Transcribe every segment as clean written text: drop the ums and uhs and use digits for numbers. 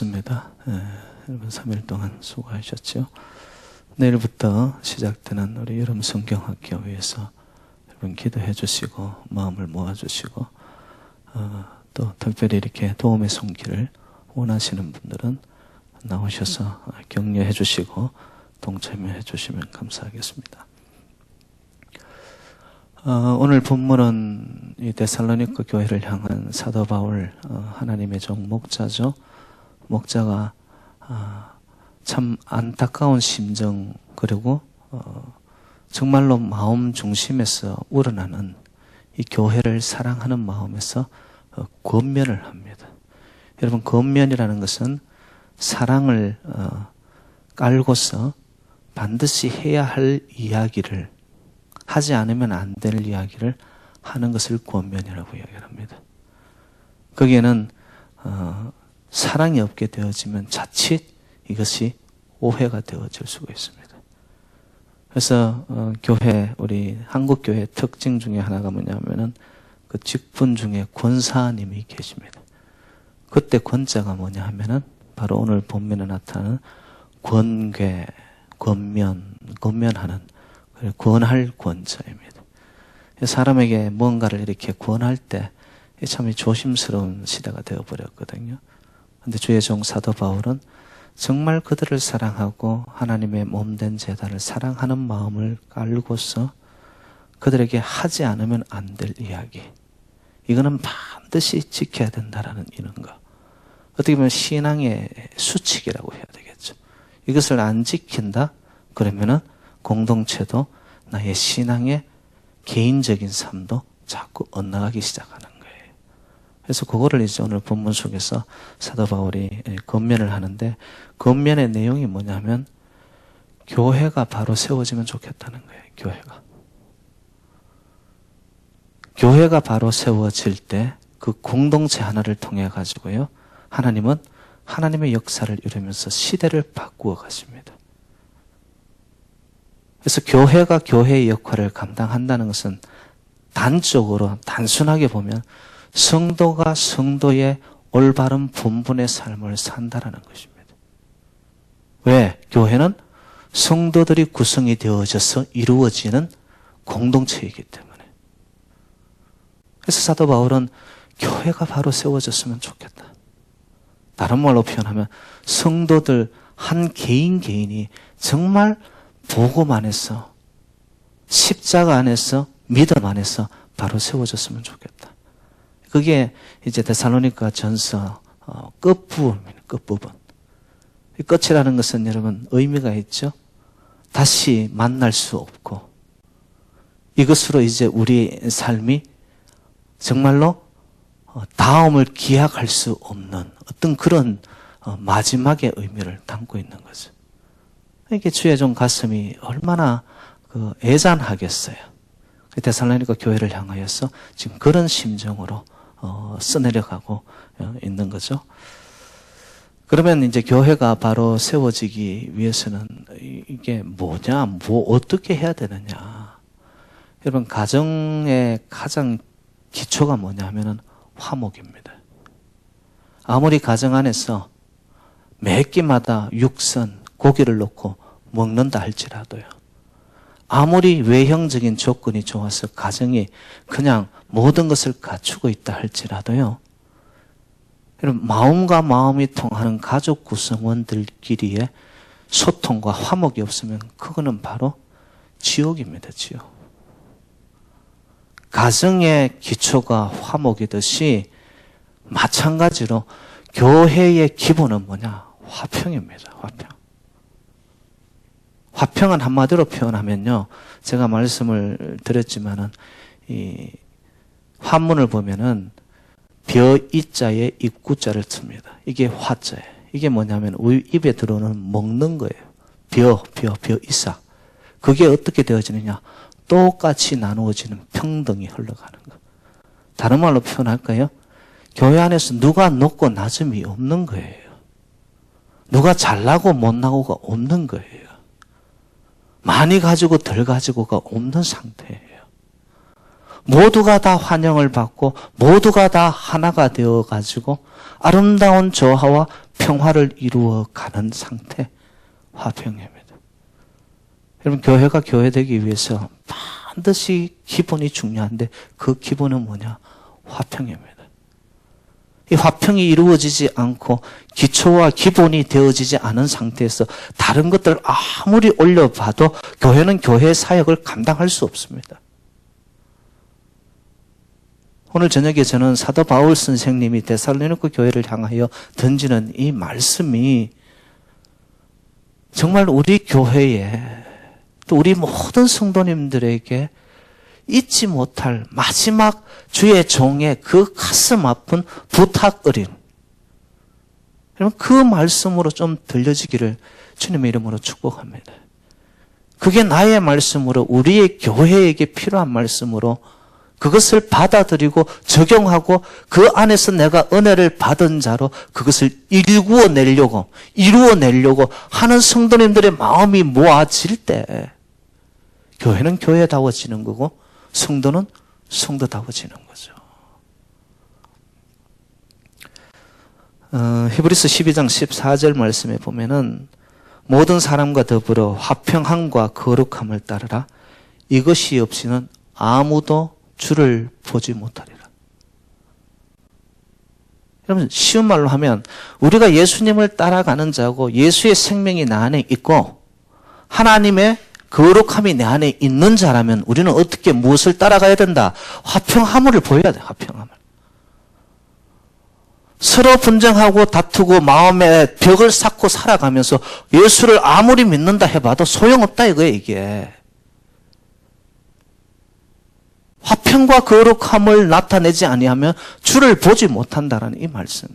좋습니다. 여러분 3일 동안 수고하셨죠. 내일부터 시작되는 우리 여름 성경학교 위해서 여러분 기도해 주시고 마음을 모아 주시고 또 특별히 이렇게 도움의 손길을 원하시는 분들은 나오셔서 격려해 주시고 동참해 주시면 감사하겠습니다. 오늘 본문은 이 데살로니가 교회를 향한 사도 바울 하나님의 종 목자죠. 목자가 참 안타까운 심정 그리고 정말로 마음 중심에서 우러나는 이 교회를 사랑하는 마음에서 권면을 합니다. 여러분, 권면이라는 것은 사랑을 깔고서 반드시 해야 할 이야기를 하지 않으면 안 될 이야기를 하는 것을 권면이라고 이야기합니다. 거기에는 사랑이 없게 되어지면 자칫 이것이 오해가 되어질 수가 있습니다. 그래서 교회, 우리 한국교회 특징 중에 하나가 뭐냐면은 그 직분 중에 권사님이 계십니다. 그때 권자가 뭐냐 하면은 바로 오늘 본문에 나타나는 권괴, 권면하는 권할 권자입니다. 사람에게 뭔가를 이렇게 권할 때 참 조심스러운 시대가 되어버렸거든요. 그런데 주의 종 사도 바울은 정말 그들을 사랑하고 하나님의 몸된 제단을 사랑하는 마음을 깔고서 그들에게 하지 않으면 안 될 이야기, 이거는 반드시 지켜야 된다라는 이런 거, 어떻게 보면 신앙의 수칙이라고 해야 되겠죠. 이것을 안 지킨다 그러면은 공동체도 나의 신앙의 개인적인 삶도 자꾸 엇나가기 시작하는 거예요. 그래서 그거를 이제 오늘 본문 속에서 사도 바울이 권면을 하는데, 권면의 내용이 뭐냐면 교회가 바로 세워지면 좋겠다는 거예요. 교회가 바로 세워질 때 그 공동체 하나를 통해 가지고요, 하나님은 하나님의 역사를 이루면서 시대를 바꾸어 가십니다. 그래서 교회가 교회의 역할을 감당한다는 것은 단적으로 단순하게 보면 성도가 성도의 올바른 본분의 삶을 산다라는 것입니다. 왜? 교회는 성도들이 구성이 되어져서 이루어지는 공동체이기 때문에. 그래서 사도 바울은 교회가 바로 세워졌으면 좋겠다. 다른 말로 표현하면 성도들 한 개인이 정말 복음 안에서, 십자가 안에서, 믿음 안에서 바로 세워졌으면 좋겠다. 그게 이제 데살로니가 전서 끝부분입니다. 끝부분. 이 끝이라는 것은 여러분 의미가 있죠. 다시 만날 수 없고 이것으로 이제 우리의 삶이 정말로 다음을 기약할 수 없는 어떤 그런 마지막의 의미를 담고 있는 거죠. 이게 주의 종 가슴이 얼마나 애잔하겠어요. 데살로니가 교회를 향하여서 지금 그런 심정으로 써내려가고 있는 거죠. 그러면 이제 교회가 바로 세워지기 위해서는 이게 뭐냐, 어떻게 해야 되느냐. 여러분, 가정의 가장 기초가 뭐냐 하면은 화목입니다. 아무리 가정 안에서 매 끼마다 육선, 고기를 넣고 먹는다 할지라도요, 아무리 외형적인 조건이 좋아서 가정이 그냥 모든 것을 갖추고 있다 할지라도요, 여러분, 마음과 마음이 통하는 가족 구성원들끼리의 소통과 화목이 없으면 그거는 바로 지옥입니다. 지옥. 가정의 기초가 화목이듯이 마찬가지로 교회의 기본은 뭐냐? 화평입니다. 화평은 한마디로 표현하면요, 제가 말씀을 드렸지만은 이 한문을 보면은 벼이자에 입구자를 씁니다. 이게 화자예요. 이게 뭐냐면 우리 입에 들어오는 먹는 거예요. 벼이사. 그게 어떻게 되어지느냐? 똑같이 나누어지는 평등이 흘러가는 거. 다른 말로 표현할까요? 교회 안에서 누가 높고 낮음이 없는 거예요. 누가 잘나고 못나고가 없는 거예요. 많이 가지고 덜 가지고가 없는 상태예요. 모두가 다 환영을 받고 모두가 다 하나가 되어 가지고 아름다운 조화와 평화를 이루어가는 상태, 화평입니다. 여러분, 교회가 교회되기 위해서 반드시 기본이 중요한데 그 기본은 뭐냐? 화평입니다. 이 화평이 이루어지지 않고 기초와 기본이 되어지지 않은 상태에서 다른 것들을 아무리 올려봐도 교회는 교회의 사역을 감당할 수 없습니다. 오늘 저녁에 저는 사도 바울 선생님이 데살로니가 교회를 향하여 던지는 이 말씀이 정말 우리 교회에 또 우리 모든 성도님들에게 잊지 못할 마지막 주의 종의 그 가슴 아픈 부탁 어린, 여러분, 그 말씀으로 좀 들려지기를 주님의 이름으로 축복합니다. 그게 나의 말씀으로 우리의 교회에게 필요한 말씀으로 그것을 받아들이고 적용하고 그 안에서 내가 은혜를 받은 자로 그것을 이루어내려고 하는 성도님들의 마음이 모아질 때 교회는 교회다워지는 거고 성도는 성도다워지는 거죠. 히브리서 12장 14절 말씀에 보면은 모든 사람과 더불어 화평함과 거룩함을 따르라. 이것이 없이는 아무도 주를 보지 못하리라. 여러분, 쉬운 말로 하면 우리가 예수님을 따라가는 자고 예수의 생명이 내 안에 있고 하나님의 거룩함이 내 안에 있는 자라면 우리는 어떻게 무엇을 따라가야 된다? 화평함을 보여야 돼. 화평함을. 서로 분쟁하고 다투고 마음에 벽을 쌓고 살아가면서 예수를 아무리 믿는다 해봐도 소용없다 이거예요, 이게. 화평과 거룩함을 나타내지 아니하면 주를 보지 못한다라는 이 말씀.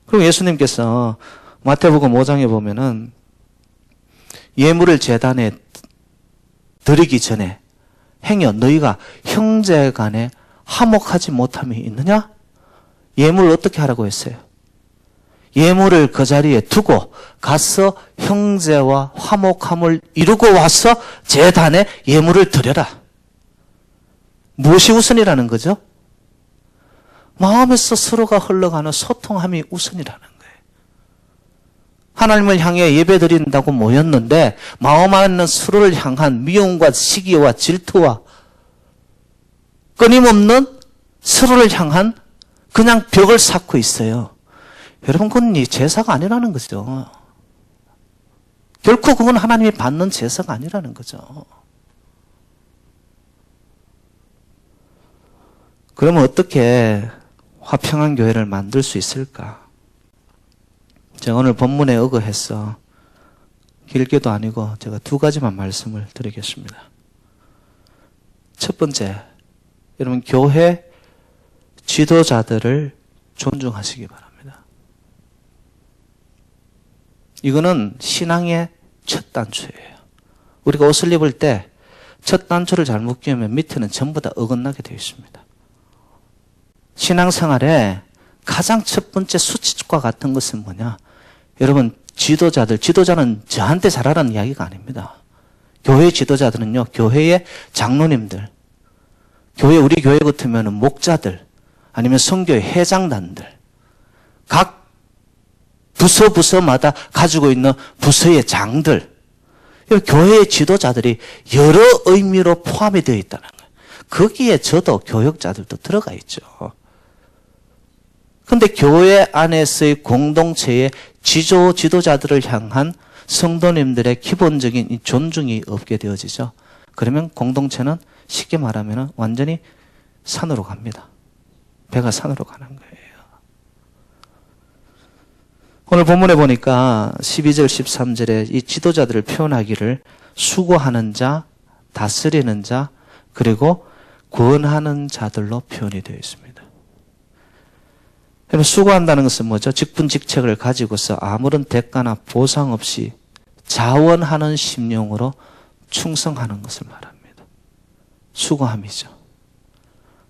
그리고 예수님께서 마태복음 5장에 보면은 예물을 제단에 드리기 전에 행여 너희가 형제 간에 화목하지 못함이 있느냐? 예물을 어떻게 하라고 했어요? 예물을 그 자리에 두고 가서 형제와 화목함을 이루고 와서 제단에 예물을 드려라. 무엇이 우선이라는 거죠? 마음에서 서로가 흘러가는 소통함이 우선이라는 거예요. 하나님을 향해 예배드린다고 모였는데 마음 안에는 서로를 향한 미움과 시기와 질투와 끊임없는 서로를 향한 그냥 벽을 쌓고 있어요. 여러분, 그건 제사가 아니라는 거죠. 결코 그건 하나님이 받는 제사가 아니라는 거죠. 그러면 어떻게 화평한 교회를 만들 수 있을까? 제가 오늘 본문에 의거해서 길게도 아니고 제가 두 가지만 말씀을 드리겠습니다. 첫 번째, 여러분, 교회 지도자들을 존중하시기 바랍니다. 이거는 신앙의 첫 단추예요. 우리가 옷을 입을 때 첫 단추를 잘못 끼우면 밑에는 전부 다 어긋나게 되어 있습니다. 신앙생활에 가장 첫 번째 수칙과 같은 것은 뭐냐? 여러분, 지도자는 저한테 잘하라는 이야기가 아닙니다. 교회 지도자들은요, 교회의 장로님들, 우리 교회 같으면 목자들, 아니면 선교회 회장단들, 각 부서마다 가지고 있는 부서의 장들, 교회의 지도자들이 여러 의미로 포함이 되어 있다는 거예요. 거기에 저도 교역자들도 들어가 있죠. 그런데 교회 안에서의 공동체의 지도자들을 향한 성도님들의 기본적인 이 존중이 없게 되어지죠. 그러면 공동체는 쉽게 말하면 완전히 산으로 갑니다. 배가 산으로 가는 거예요. 오늘 본문에 보니까 12절 13절에 이 지도자들을 표현하기를 수고하는 자, 다스리는 자, 그리고 구원하는 자들로 표현이 되어 있습니다. 수고한다는 것은 뭐죠? 직분직책을 가지고서 아무런 대가나 보상 없이 자원하는 심령으로 충성하는 것을 말합니다. 수고함이죠.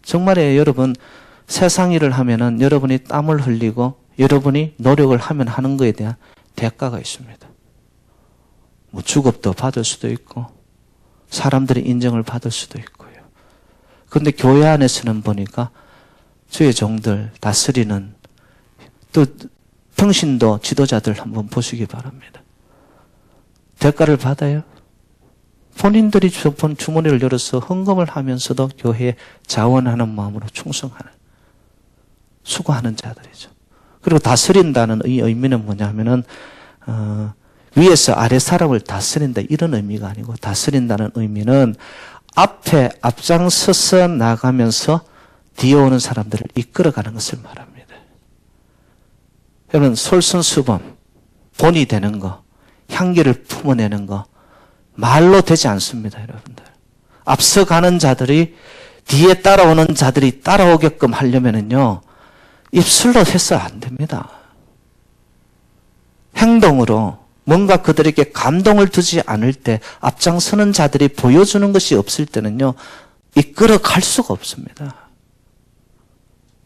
정말이에요. 여러분, 세상 일을 하면은 여러분이 땀을 흘리고 여러분이 노력을 하면 하는 것에 대한 대가가 있습니다. 뭐 주급도 받을 수도 있고 사람들의 인정을 받을 수도 있고요. 그런데 교회 안에서는 보니까 주의 종들 다스리는, 또 평신도 지도자들 한번 보시기 바랍니다. 대가를 받아요. 본인들이 주머니를 열어서 헌금을 하면서도 교회에 자원하는 마음으로 충성하는, 수고하는 자들이죠. 그리고 다스린다는 이 의미는 뭐냐면은 위에서 아래 사람을 다스린다 이런 의미가 아니고, 다스린다는 의미는 앞에 앞장서서 나가면서 뒤에 오는 사람들을 이끌어가는 것을 말합니다. 여러분, 솔선수범, 본이 되는 거, 향기를 품어내는 거 말로 되지 않습니다. 여러분들, 앞서가는 자들이 뒤에 따라오는 자들이 따라오게끔 하려면은요, 입술로 해서 안 됩니다. 행동으로 뭔가 그들에게 감동을 주지 않을 때, 앞장서는 자들이 보여주는 것이 없을 때는요, 이끌어 갈 수가 없습니다.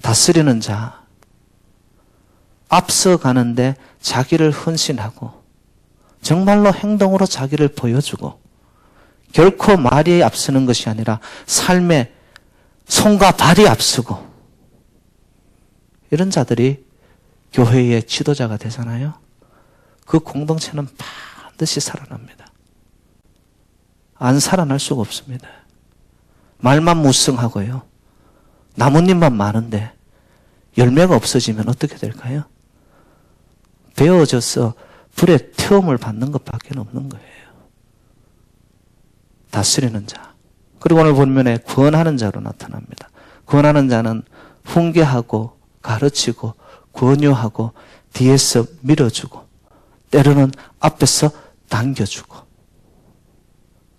다스리는 자, 앞서가는데 자기를 헌신하고 정말로 행동으로 자기를 보여주고, 결코 말이 앞서는 것이 아니라 삶에 손과 발이 앞서고, 이런 자들이 교회의 지도자가 되잖아요. 그 공동체는 반드시 살아납니다. 안 살아날 수가 없습니다. 말만 무성하고요, 나뭇잎만 많은데 열매가 없어지면 어떻게 될까요? 베어져서 불에 태움을 받는 것밖에 없는 거예요. 다스리는 자. 그리고 오늘 본문에 권하는 자로 나타납니다. 권하는 자는 훈계하고 가르치고 권유하고 뒤에서 밀어주고 때로는 앞에서 당겨주고,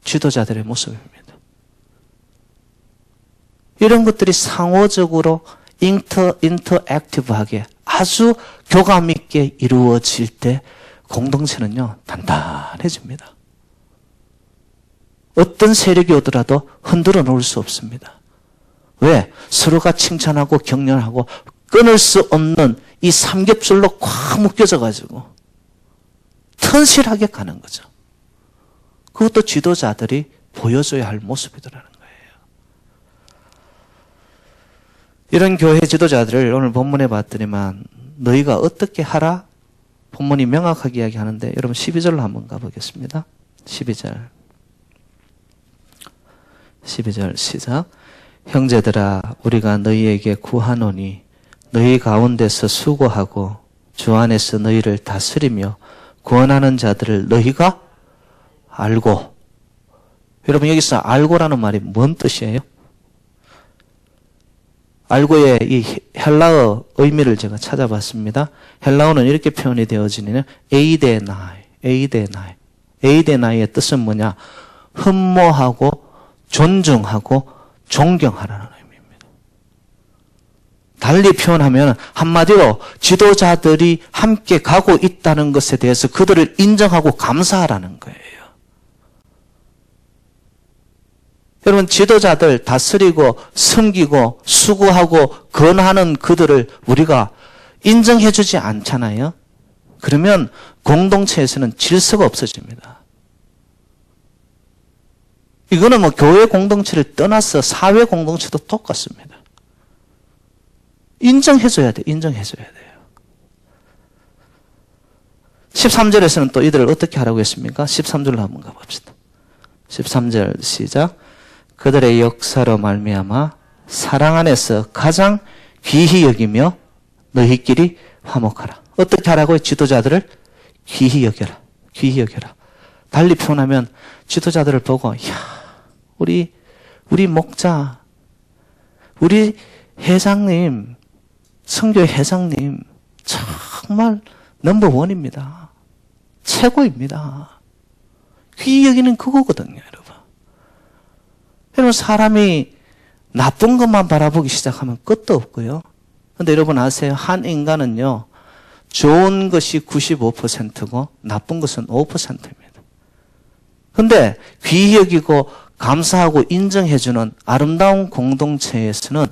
지도자들의 모습입니다. 이런 것들이 상호적으로 인터액티브하게 아주 교감 있게 이루어질 때 공동체는요, 단단해집니다. 어떤 세력이 오더라도 흔들어 놓을 수 없습니다. 왜? 서로가 칭찬하고 격려하고 끊을 수 없는 이 삼겹줄로 꽉 묶여져 가지고 튼실하게 가는 거죠. 그것도 지도자들이 보여줘야 할 모습이더라는 거예요. 이런 교회 지도자들을 오늘 본문에 봤더니만 너희가 어떻게 하라? 본문이 명확하게 이야기하는데, 여러분 12절로 한번 가보겠습니다. 12절 시작. 형제들아, 우리가 너희에게 구하노니 너희 가운데서 수고하고 주 안에서 너희를 다스리며 구원하는 자들을 너희가 알고. 여러분, 여기서 알고라는 말이 뭔 뜻이에요? 알고의 이 헬라어 의미를 제가 찾아봤습니다. 헬라어는 이렇게 표현이 되어지는 에이데나이의 뜻은 뭐냐? 흠모하고 존중하고 존경하라는 의미입니다. 달리 표현하면 한마디로 지도자들이 함께 가고 있다는 것에 대해서 그들을 인정하고 감사하라는 거예요. 여러분, 지도자들 다스리고 섬기고 수고하고 권하는 그들을 우리가 인정해주지 않잖아요. 그러면 공동체에서는 질서가 없어집니다. 이거는 뭐 교회 공동체를 떠나서 사회 공동체도 똑같습니다. 인정해줘야 돼, 인정해줘야 돼요. 13절에서는 또 이들을 어떻게 하라고 했습니까? 13절로 한번 가봅시다. 13절 시작. 그들의 역사로 말미암아 사랑 안에서 가장 귀히 여기며 너희끼리 화목하라. 어떻게 하라고요? 지도자들을 귀히 여겨라. 귀히 여겨라. 달리 표현하면 지도자들을 보고, 우리 목자, 우리 회장님, 선교회 회장님 정말 넘버원입니다. 최고입니다. 귀히 여기는 그거거든요, 여러분. 여러분, 사람이 나쁜 것만 바라보기 시작하면 끝도 없고요. 근데 여러분 아세요? 한 인간은요, 좋은 것이 95%고 나쁜 것은 5%입니다. 근데 귀히 여기고 감사하고 인정해주는 아름다운 공동체에서는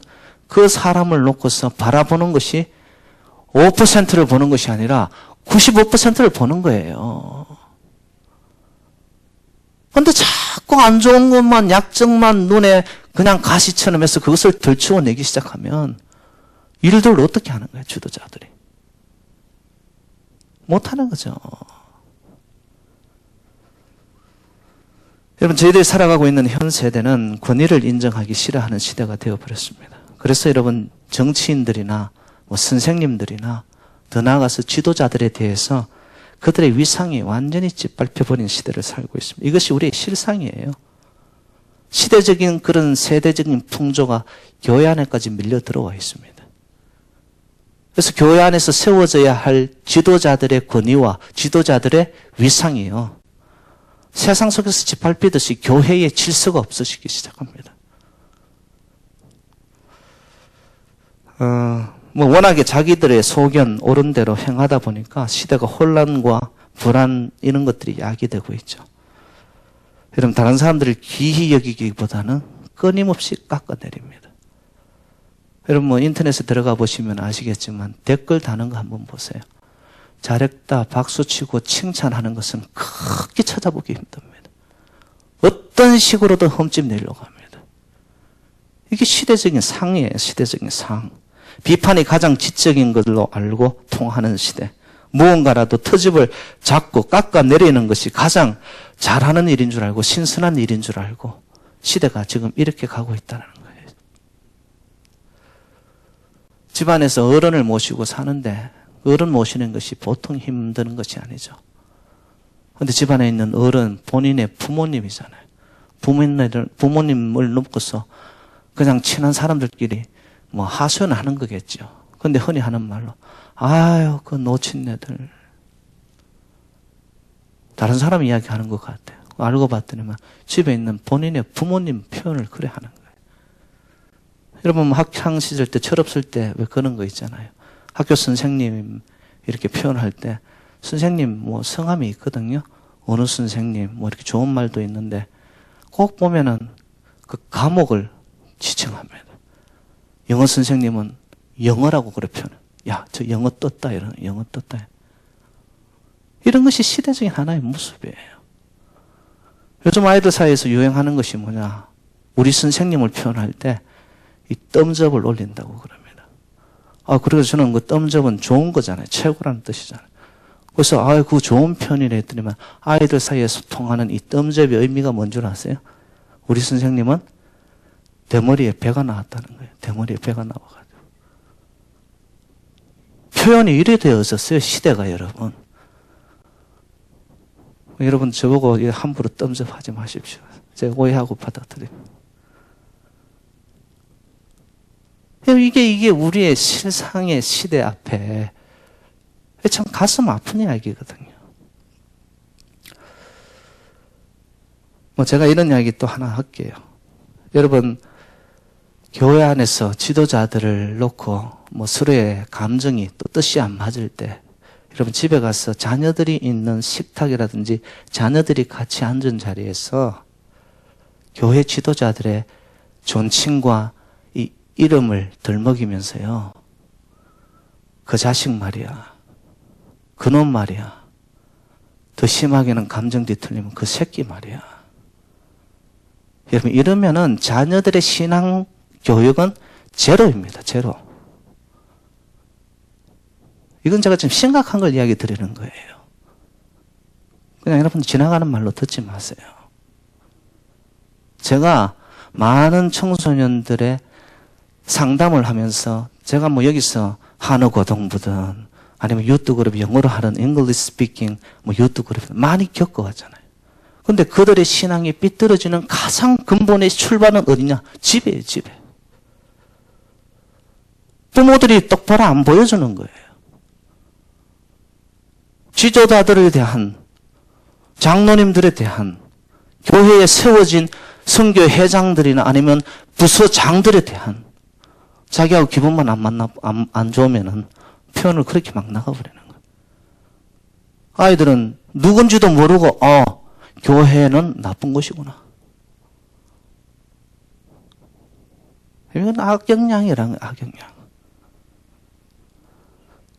그 사람을 놓고서 바라보는 것이 5%를 보는 것이 아니라 95%를 보는 거예요. 근데 자꾸 안 좋은 것만, 약점만 눈에 그냥 가시처럼 해서 그것을 들추어내기 시작하면 일들을 어떻게 하는 거예요, 지도자들이? 못하는 거죠. 여러분, 저희들이 살아가고 있는 현 세대는 권위를 인정하기 싫어하는 시대가 되어버렸습니다. 그래서 여러분, 정치인들이나 선생님들이나 더 나아가서 지도자들에 대해서 그들의 위상이 완전히 짓밟혀버린 시대를 살고 있습니다. 이것이 우리의 실상이에요. 시대적인 그런 세대적인 풍조가 교회 안에까지 밀려 들어와 있습니다. 그래서 교회 안에서 세워져야 할 지도자들의 권위와 지도자들의 위상이요, 세상 속에서 짓밟히듯이 교회의 질서가 없어지기 시작합니다. 워낙에 자기들의 소견, 옳은 대로 행하다 보니까 시대가 혼란과 불안 이런 것들이 야기되고 있죠. 여러분, 다른 사람들을 귀히 여기기보다는 끊임없이 깎아내립니다. 여러분, 인터넷에 들어가 보시면 아시겠지만 댓글 다는 거 한번 보세요. 잘했다, 박수치고 칭찬하는 것은 크게 찾아보기 힘듭니다. 어떤 식으로든 흠집 내려고 합니다. 이게 시대적인 상이에요. 시대적인 상. 비판이 가장 지적인 걸로 알고 통하는 시대. 무언가라도 트집을 잡고 깎아내리는 것이 가장 잘하는 일인 줄 알고 신선한 일인 줄 알고 시대가 지금 이렇게 가고 있다는 거예요. 집안에서 어른을 모시고 사는데 어른 모시는 것이 보통 힘든 것이 아니죠. 그런데 집안에 있는 어른, 본인의 부모님이잖아요. 부모님을 넘고서 그냥 친한 사람들끼리 하소연하는 거겠죠. 그런데 흔히 하는 말로, 아유, 그 노친네들. 다른 사람 이야기하는 것 같아요. 알고 봤더니만 집에 있는 본인의 부모님 표현을 그래 하는 거예요. 여러분, 학창 시절 때 철없을 때 왜 그런 거 있잖아요. 학교 선생님 이렇게 표현할 때 선생님 성함이 있거든요. 어느 선생님 이렇게 좋은 말도 있는데 꼭 보면은 그 과목을 지칭합니다. 영어 선생님은 영어라고 그래 표현해. 야, 저 영어 떴다 이러는, 영어 떴다. 이런 것이 시대적인 하나의 모습이에요. 요즘 아이들 사이에서 유행하는 것이 뭐냐? 우리 선생님을 표현할 때 이 덤접을 올린다고 그럽니다. 그래서 저는 그 덤접은 좋은 거잖아요. 최고라는 뜻이잖아요. 그래서 그거 좋은 편이래 했더니만 아이들 사이에서 통하는 이 덤접의 의미가 뭔 줄 아세요? 우리 선생님은 대머리에 배가 나왔다는 거예요. 대머리에 배가 나와가지고. 표현이 이래 되어졌어요. 시대가 여러분. 여러분 저보고 함부로 덤접하지 마십시오. 제가 오해하고 받아들입니다. 이게 우리의 실상의 시대 앞에 참 가슴 아픈 이야기거든요. 제가 이런 이야기 또 하나 할게요. 여러분, 교회 안에서 지도자들을 놓고 서로의 감정이 또 뜻이 안 맞을 때 여러분 집에 가서 자녀들이 있는 식탁이라든지 자녀들이 같이 앉은 자리에서 교회 지도자들의 존칭과 이 이름을 덜먹이면서요, 그 자식 말이야, 그놈 말이야, 더 심하게는 감정 뒤틀리면 그 새끼 말이야. 여러분, 이러면은 자녀들의 신앙 교육은 제로입니다. 제로. 이건 제가 지금 심각한 걸 이야기 드리는 거예요. 그냥 여러분 지나가는 말로 듣지 마세요. 제가 많은 청소년들의 상담을 하면서 제가 여기서 한어 고등부든 아니면 유튜브 그룹 영어로 하는 English speaking 유튜브 그룹 많이 겪어왔잖아요. 근데 그들의 신앙이 삐뚤어지는 가장 근본의 출발은 어디냐? 집이에요, 집에. 부모들이 똑바로 안 보여주는 거예요. 지도자들에 대한, 장로님들에 대한, 교회에 세워진 선교 회장들이나 아니면 부서장들에 대한 자기하고 기분만 안 좋으면은 표현을 그렇게 막 나가버리는 거예요. 아이들은 누군지도 모르고, 교회는 나쁜 것이구나. 이건 악영향이라는 거예요, 악영향.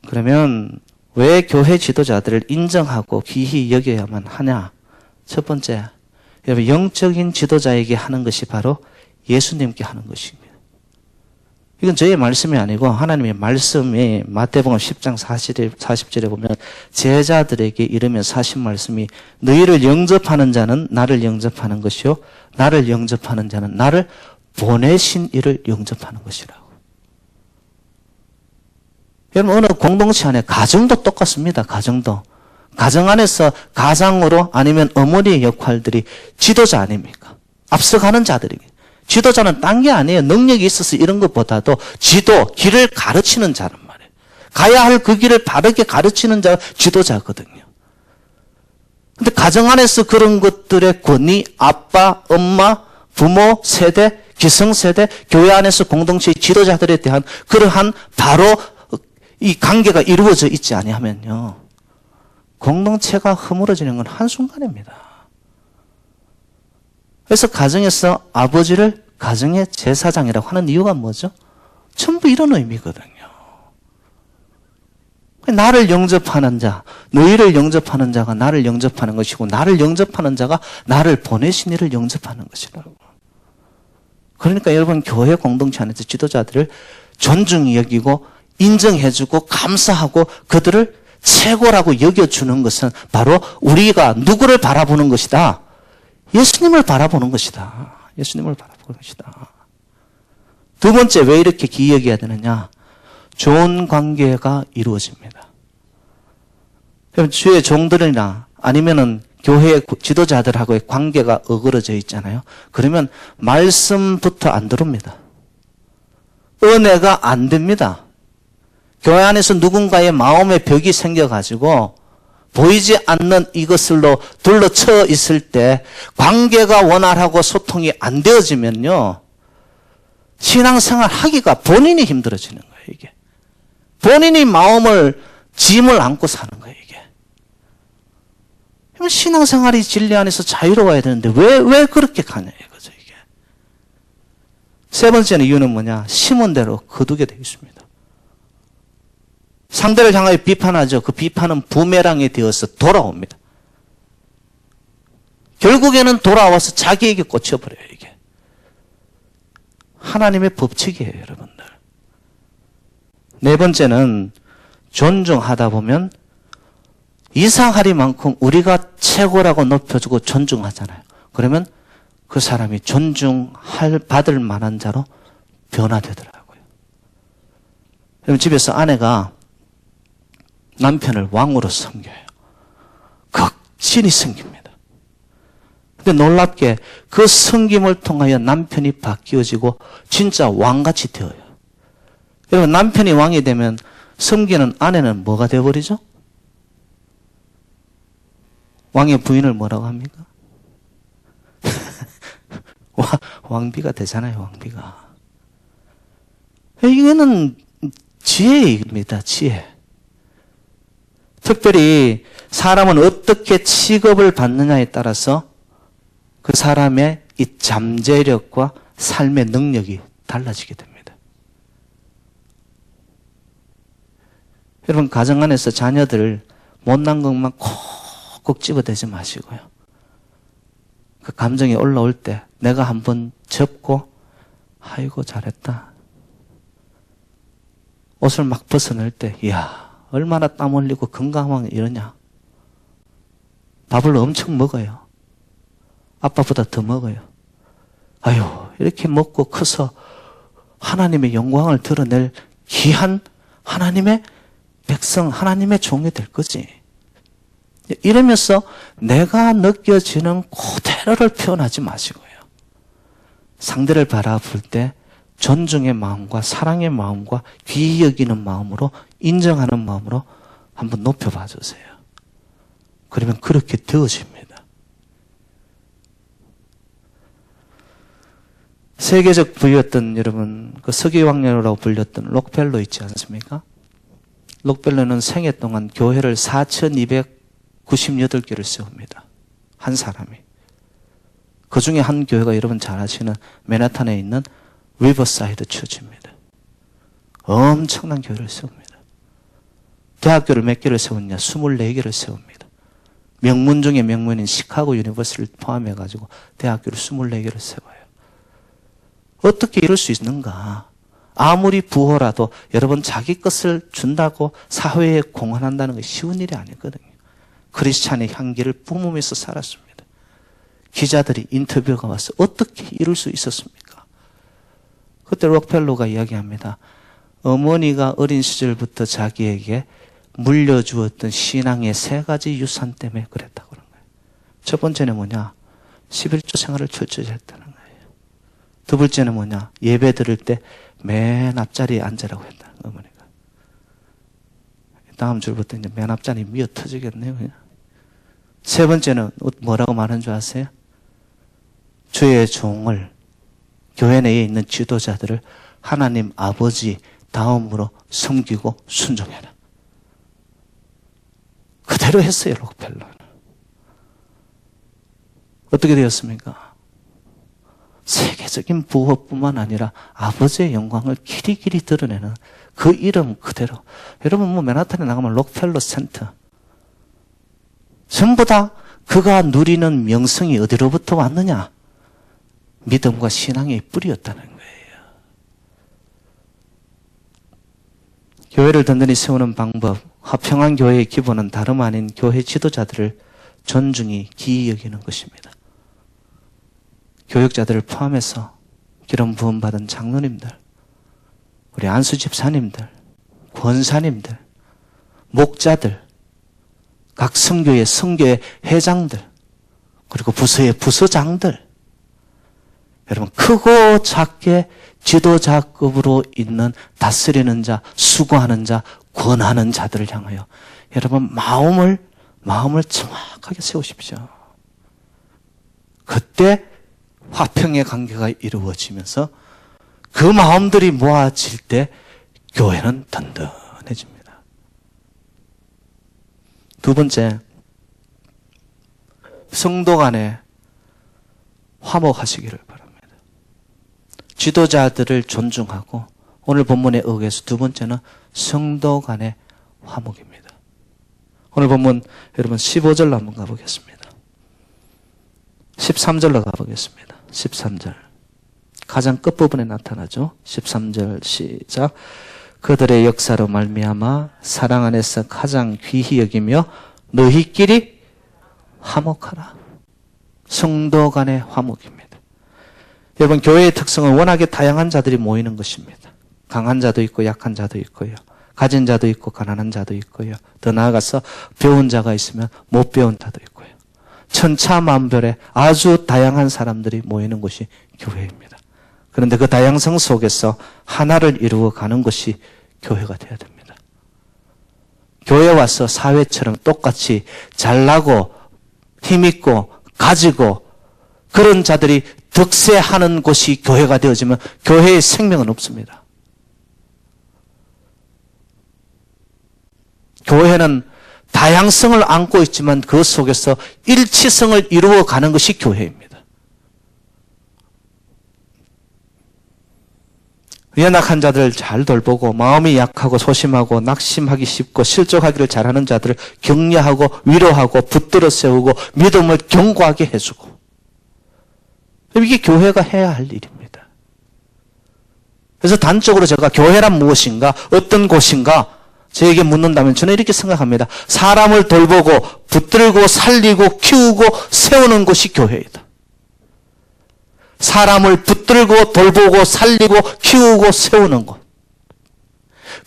그러면 왜 교회 지도자들을 인정하고 귀히 여겨야만 하냐? 첫 번째, 여러분, 영적인 지도자에게 하는 것이 바로 예수님께 하는 것입니다. 이건 저의 말씀이 아니고 하나님의 말씀이 마태복음 10장 40절에 보면 제자들에게 이르면서 하신 말씀이 너희를 영접하는 자는 나를 영접하는 것이요 나를 영접하는 자는 나를 보내신 이를 영접하는 것이라고. 여러분 어느 공동체 안에 가정도 똑같습니다. 가정도. 가정 안에서 가장으로 아니면 어머니의 역할들이 지도자 아닙니까? 앞서가는 자들이게. 지도자는 딴 게 아니에요. 능력이 있어서 이런 것보다도 지도, 길을 가르치는 자란 말이에요. 가야 할 그 길을 바르게 가르치는 자가 지도자거든요. 근데 가정 안에서 그런 것들의 권위, 아빠, 엄마, 부모, 세대, 기성세대, 교회 안에서 공동체의 지도자들에 대한 그러한 바로 이 관계가 이루어져 있지 아니하면요. 공동체가 허물어지는 건 한순간입니다. 그래서 가정에서 아버지를 가정의 제사장이라고 하는 이유가 뭐죠? 전부 이런 의미거든요. 나를 영접하는 자, 너희를 영접하는 자가 나를 영접하는 것이고 나를 영접하는 자가 나를 보내신 이를 영접하는 것이라고. 그러니까 여러분 교회 공동체 안에서 지도자들을 존중히 여기고 인정해주고 감사하고 그들을 최고라고 여겨주는 것은 바로 우리가 누구를 바라보는 것이다? 예수님을 바라보는 것이다. 예수님을 바라보는 것이다. 두 번째, 왜 이렇게 귀히 여겨야 되느냐? 좋은 관계가 이루어집니다. 주의 종들이나 아니면은 교회 지도자들하고의 관계가 어그러져 있잖아요. 그러면 말씀부터 안 들어옵니다. 은혜가 안 됩니다. 교회 안에서 누군가의 마음의 벽이 생겨가지고 보이지 않는 이것을로 둘러쳐 있을 때 관계가 원활하고 소통이 안 되어지면요. 신앙생활 하기가 본인이 힘들어지는 거예요, 이게. 본인이 마음을, 짐을 안고 사는 거예요, 이게. 신앙생활이 진리 안에서 자유로워야 되는데 왜 그렇게 가냐, 이거죠, 이게. 세 번째는 이유는 뭐냐? 심은 대로 거두게 되어 있습니다. 상대를 향하여 비판하죠. 그 비판은 부메랑이 되어서 돌아옵니다. 결국에는 돌아와서 자기에게 꽂혀버려요, 이게. 하나님의 법칙이에요, 여러분들. 네 번째는 존중하다 보면 이상하리만큼 우리가 최고라고 높여주고 존중하잖아요. 그러면 그 사람이 받을 만한 자로 변화되더라고요. 여러분 집에서 아내가 남편을 왕으로 섬겨요. 극진히 섬깁니다. 근데 놀랍게 그 섬김을 통하여 남편이 바뀌어지고 진짜 왕같이 되어요. 여러분 남편이 왕이 되면 섬기는 아내는 뭐가 되어버리죠? 왕의 부인을 뭐라고 합니까? 왕비가 되잖아요, 왕비가. 이거는 지혜입니다, 지혜. 특별히 사람은 어떻게 취급을 받느냐에 따라서 그 사람의 이 잠재력과 삶의 능력이 달라지게 됩니다. 여러분 가정 안에서 자녀들 못난 것만 콕콕 집어대지 마시고요. 그 감정이 올라올 때 내가 한번 접고 아이고 잘했다. 옷을 막 벗어낼 때 이야 얼마나 땀 흘리고 건강하면 이러냐. 밥을 엄청 먹어요. 아빠보다 더 먹어요. 아유 이렇게 먹고 커서 하나님의 영광을 드러낼 귀한 하나님의 백성, 하나님의 종이 될 거지. 이러면서 내가 느껴지는 그대로를 표현하지 마시고요. 상대를 바라볼 때 존중의 마음과 사랑의 마음과 귀히 여기는 마음으로 인정하는 마음으로 한번 높여봐 주세요. 그러면 그렇게 되어집니다. 세계적 부였던 여러분 그 서기왕녀라고 불렸던 록펠러 있지 않습니까? 록펠러는 생애 동안 교회를 4,298개를 세웁니다. 한 사람이. 그 중에 한 교회가 여러분 잘 아시는 맨하탄에 있는 리버사이드 처치입니다. 엄청난 교회를 세웁니다. 대학교를 몇 개를 세웠냐? 24개를 세웁니다. 명문 중에 명문인 시카고 유니버시티를 포함해가지고 대학교를 24개를 세워요. 어떻게 이럴 수 있는가? 아무리 부호라도 여러분 자기 것을 준다고 사회에 공헌한다는 게 쉬운 일이 아니거든요. 크리스찬의 향기를 뿜으면서 살았습니다. 기자들이 인터뷰가 와서 어떻게 이룰 수 있었습니까? 그때 록펠러가 이야기합니다. 어머니가 어린 시절부터 자기에게 물려주었던 신앙의 3가지 유산 때문에 그랬다고 그런 거예요. 첫 번째는 뭐냐? 11조 생활을 철저히 했다는 거예요. 두 번째는 뭐냐? 예배 드릴 때 맨 앞자리에 앉으라고 했다는 어머니가. 다음 줄부터 이제 맨 앞자리 미어 터지겠네요, 그냥. 세 번째는 뭐라고 말한 줄 아세요? 주의 종을, 교회 내에 있는 지도자들을 하나님 아버지 다음으로 섬기고 순종해라. 그대로 했어요, 록펠러는. 어떻게 되었습니까? 세계적인 부호뿐만 아니라 아버지의 영광을 길이길이 드러내는 그 이름 그대로. 여러분 뭐 맨하탄에 나가면 록펠러 센터. 전부 다 그가 누리는 명성이 어디로부터 왔느냐? 믿음과 신앙의 뿌리였다는 거예요. 교회를 든든히 세우는 방법, 화평한 교회의 기본은 다름 아닌 교회 지도자들을 존중히 기이 여기는 것입니다. 교육자들을 포함해서 기름 부음 받은 장로님들, 우리 안수 집사님들, 권사님들, 목자들, 각 성교의 회장들, 그리고 부서의 부서장들, 여러분 크고 작게 지도자급으로 있는 다스리는 자, 수고하는 자, 권하는 자들을 향하여 여러분 마음을 정확하게 세우십시오. 그때 화평의 관계가 이루어지면서 그 마음들이 모아질 때 교회는 든든해집니다. 두 번째, 성도 간에 화목하시기를 바랍니다. 지도자들을 존중하고 오늘 본문에 의해서 두 번째는 성도 간의 화목입니다. 오늘 본문 여러분 15절로 한번 가보겠습니다. 13절로 가보겠습니다. 13절. 가장 끝부분에 나타나죠. 13절 시작. 그들의 역사로 말미암아 사랑 안에서 가장 귀히 여기며 너희끼리 화목하라. 성도 간의 화목입니다. 여러분 교회의 특성은 워낙에 다양한 자들이 모이는 것입니다. 강한 자도 있고 약한 자도 있고요. 가진 자도 있고 가난한 자도 있고요. 더 나아가서 배운 자가 있으면 못 배운 자도 있고요. 천차만별의 아주 다양한 사람들이 모이는 곳이 교회입니다. 그런데 그 다양성 속에서 하나를 이루어 가는 것이 교회가 되어야 됩니다. 교회에 와서 사회처럼 똑같이 잘나고 힘있고 가지고 그런 자들이 득세하는 곳이 교회가 되어지면 교회의 생명은 없습니다. 교회는 다양성을 안고 있지만 그 속에서 일치성을 이루어가는 것이 교회입니다. 연약한 자들을 잘 돌보고 마음이 약하고 소심하고 낙심하기 쉽고 실족하기를 잘하는 자들을 격려하고 위로하고 붙들어 세우고 믿음을 견고하게 해주고, 이게 교회가 해야 할 일입니다. 그래서 단적으로 제가 교회란 무엇인가, 어떤 곳인가 저에게 묻는다면 저는 이렇게 생각합니다. 사람을 돌보고 붙들고 살리고 키우고 세우는 것이 교회이다. 사람을 붙들고 돌보고 살리고 키우고 세우는 것.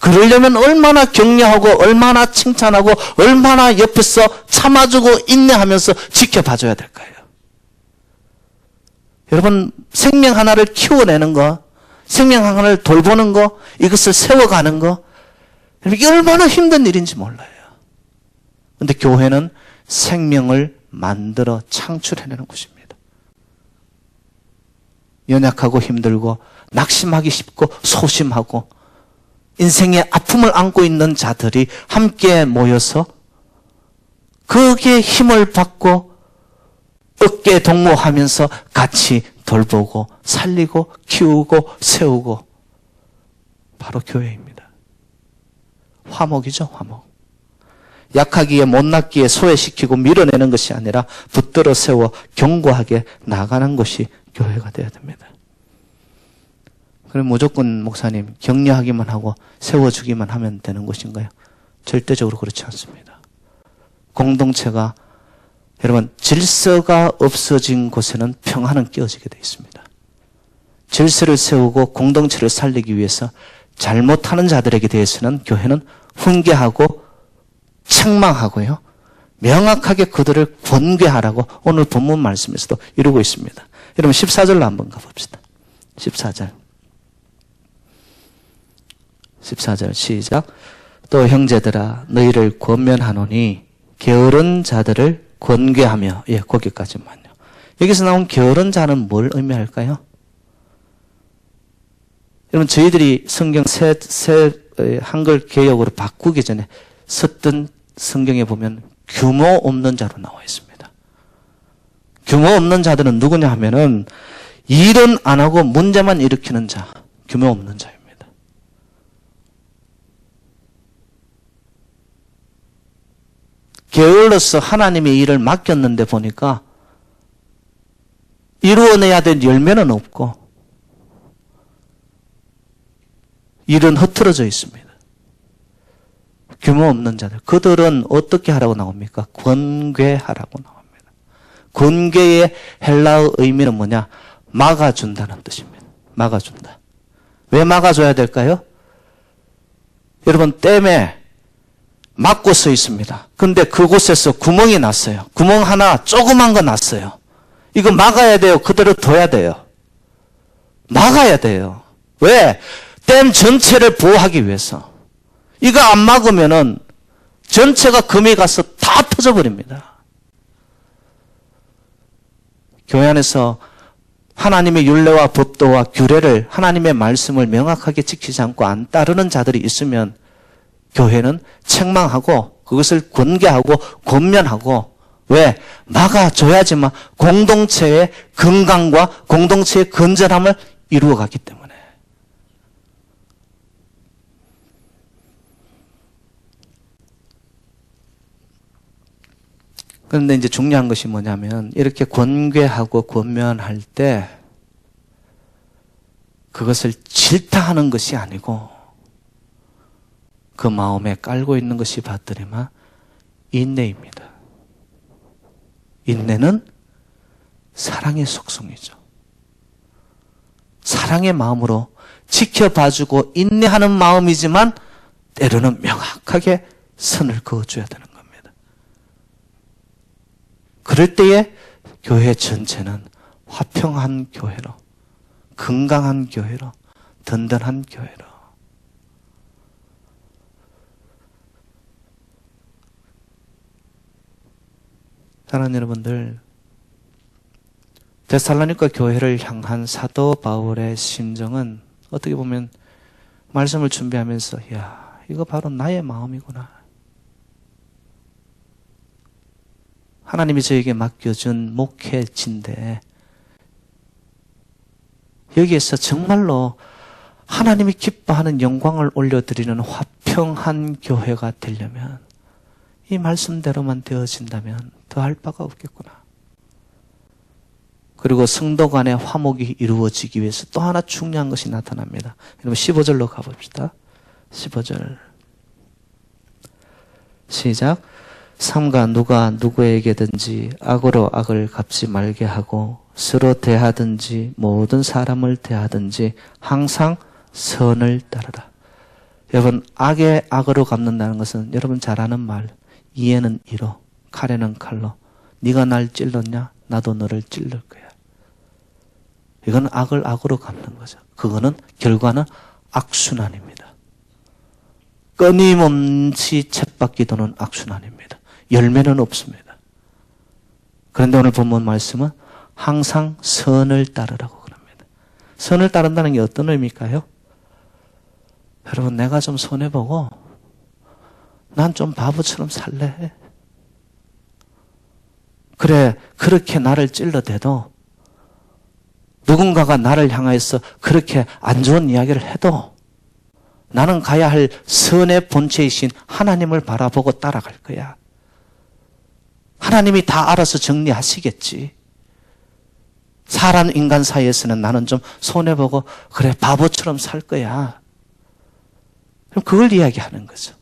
그러려면 얼마나 격려하고 얼마나 칭찬하고 얼마나 옆에서 참아주고 인내하면서 지켜봐줘야 될까요? 여러분 생명 하나를 키워내는 거, 생명 하나를 돌보는 거, 이것을 세워가는 거, 이게 얼마나 힘든 일인지 몰라요. 그런데 교회는 생명을 만들어 창출해내는 곳입니다. 연약하고 힘들고 낙심하기 쉽고 소심하고 인생의 아픔을 안고 있는 자들이 함께 모여서 거기에 힘을 받고 어깨 동무하면서 같이 돌보고 살리고 키우고 세우고, 바로 교회입니다. 화목이죠, 화목. 약하기에 못났기에 소외시키고 밀어내는 것이 아니라 붙들어 세워 견고하게 나가는 것이 교회가 되어야 됩니다. 그럼 무조건 목사님 격려하기만 하고 세워주기만 하면 되는 것인가요? 절대적으로 그렇지 않습니다. 공동체가 여러분 질서가 없어진 곳에는 평화는 깨어지게 되어 있습니다. 질서를 세우고 공동체를 살리기 위해서 잘못하는 자들에게 대해서는 교회는 훈계하고 책망하고요. 명확하게 그들을 권괴하라고 오늘 본문 말씀에서도 이루고 있습니다. 여러분 14절로 한번 가봅시다. 14절 시작. 또 형제들아 너희를 권면하노니 게으른 자들을 권괴하며 거기까지만요. 여기서 나온 게으른 자는 뭘 의미할까요? 여러분 저희들이 성경 새 한글 개역으로 바꾸기 전에 썼던 성경에 보면 규모 없는 자로 나와 있습니다. 규모 없는 자들은 누구냐 하면은 일은 안 하고 문제만 일으키는 자, 규모 없는 자입니다. 게을러서 하나님의 일을 맡겼는데 보니까 이루어내야 될 열매는 없고 일은 흐트러져 있습니다. 규모 없는 자들. 그들은 어떻게 하라고 나옵니까? 권괴하라고 나옵니다. 권괴의 헬라어 의미는 뭐냐? 막아준다는 뜻입니다. 막아준다. 왜 막아줘야 될까요? 여러분 댐에 막고 서 있습니다. 근데 그곳에서 구멍이 났어요. 구멍 하나 조그만 거 났어요. 이거 막아야 돼요? 그대로 둬야 돼요? 막아야 돼요. 왜? 댐 전체를 보호하기 위해서. 이거 안 막으면은 전체가 금이 가서 다 터져버립니다. 교회 안에서 하나님의 율례와 법도와 규례를 하나님의 말씀을 명확하게 지키지 않고 안 따르는 자들이 있으면 교회는 책망하고 그것을 권계하고 권면하고 왜? 막아줘야지만 공동체의 건강과 공동체의 건전함을 이루어가기 때문에. 그런데 이제 중요한 것이 뭐냐면 이렇게 권괴하고 권면할 때 그것을 질타하는 것이 아니고 그 마음에 깔고 있는 것이 받들이마 인내입니다. 인내는 사랑의 속성이죠. 사랑의 마음으로 지켜봐주고 인내하는 마음이지만 때로는 명확하게 선을 그어줘야 되는 겁니다. 그럴 때에 교회 전체는 화평한 교회로, 건강한 교회로, 든든한 교회로. 사랑하는 여러분들, 데살로니가 교회를 향한 사도 바울의 심정은 어떻게 보면 말씀을 준비하면서 야, 이거 바로 나의 마음이구나. 하나님이 저에게 맡겨준 목회지인데 여기에서 정말로 하나님이 기뻐하는 영광을 올려드리는 화평한 교회가 되려면 이 말씀대로만 되어진다면 더할 바가 없겠구나. 그리고 성도 간의 화목이 이루어지기 위해서 또 하나 중요한 것이 나타납니다. 여러분 15절로 가봅시다. 15절 시작. 삼가 누가 누구에게든지 악으로 악을 갚지 말게 하고 서로 대하든지 모든 사람을 대하든지 항상 선을 따르라. 여러분 악에 악으로 갚는다는 것은 여러분 잘 아는 말 이에는 이로 칼에는 칼로 네가 날 찔렀냐 나도 너를 찔를 거야. 이건 악을 악으로 갚는 거죠. 그거는 결과는 악순환입니다. 끊임없이 쳇바퀴 도는 악순환입니다. 열매는 없습니다. 그런데 오늘 본문 말씀은 항상 선을 따르라고 그럽니다. 선을 따른다는 게 어떤 의미일까요? 여러분 내가 좀 손해보고 난 좀 바보처럼 살래. 그래 그렇게 나를 찔러대도 누군가가 나를 향해서 그렇게 안 좋은 이야기를 해도 나는 가야 할 선의 본체이신 하나님을 바라보고 따라갈 거야. 하나님이 다 알아서 정리하시겠지. 사람 인간 사이에서는 나는 좀 손해보고 그래 바보처럼 살 거야. 그럼 그걸 이야기하는 거죠.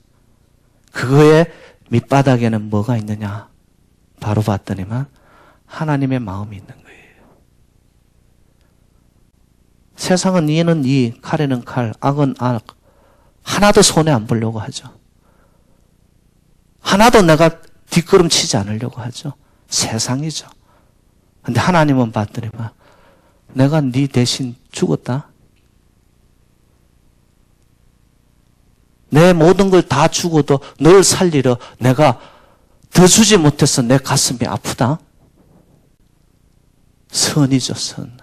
그거의 밑바닥에는 뭐가 있느냐? 바로 봤더니만 하나님의 마음이 있는 거예요. 세상은 이는 이, 칼에는 칼, 악은 악. 하나도 손해 안 보려고 하죠. 하나도 내가 뒷걸음 치지 않으려고 하죠. 세상이죠. 근데 하나님은 봤더니만 내가 네 대신 죽었다. 내 모든 걸 다 주고도 널 살리려 내가 더 주지 못해서 내 가슴이 아프다. 선이죠, 선.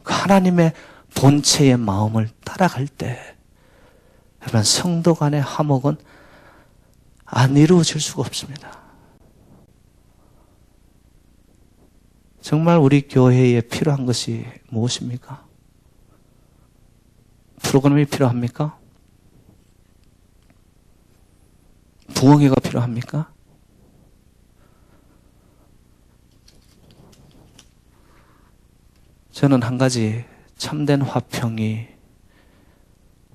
하나님의 본체의 마음을 따라갈 때 여러분 성도 간의 화목은 안 이루어질 수가 없습니다. 정말 우리 교회에 필요한 것이 무엇입니까? 프로그램이 필요합니까? 부흥회가 필요합니까? 저는 한 가지 참된 화평이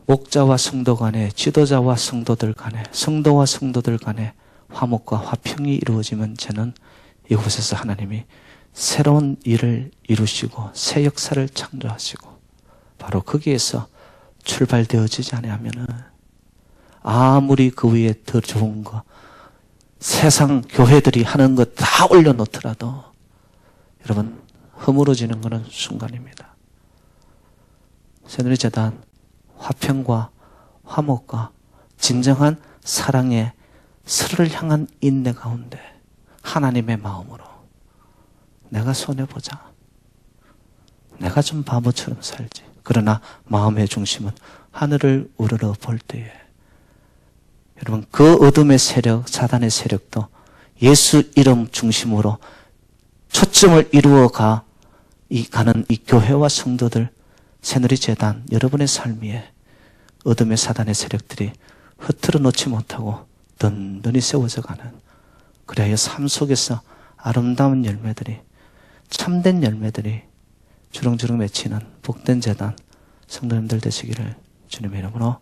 목자와 성도 간에, 지도자와 성도들 간에, 성도와 성도들 간에 화목과 화평이 이루어지면 저는 이곳에서 하나님이 새로운 일을 이루시고 새 역사를 창조하시고 바로 거기에서 출발되어지지 않으면은 아무리 그 위에 더 좋은 거 세상 교회들이 하는 것 다 올려놓더라도 여러분 허물어지는 것은 순간입니다. 새누리재단 화평과 화목과 진정한 사랑의 서로를 향한 인내 가운데 하나님의 마음으로 내가 손해보자. 내가 좀 바보처럼 살지. 그러나 마음의 중심은 하늘을 우러러 볼 때에 여러분 그 어둠의 세력, 사단의 세력도 예수 이름 중심으로 초점을 이루어가 가는 이 교회와 성도들, 새누리재단 여러분의 삶 위에 어둠의 사단의 세력들이 흐트러 놓지 못하고 든든히 세워져 가는 그래야 삶 속에서 아름다운 열매들이 참된 열매들이 주렁주렁 맺히는 복된 재단 성도님들 되시기를 주님의 이름으로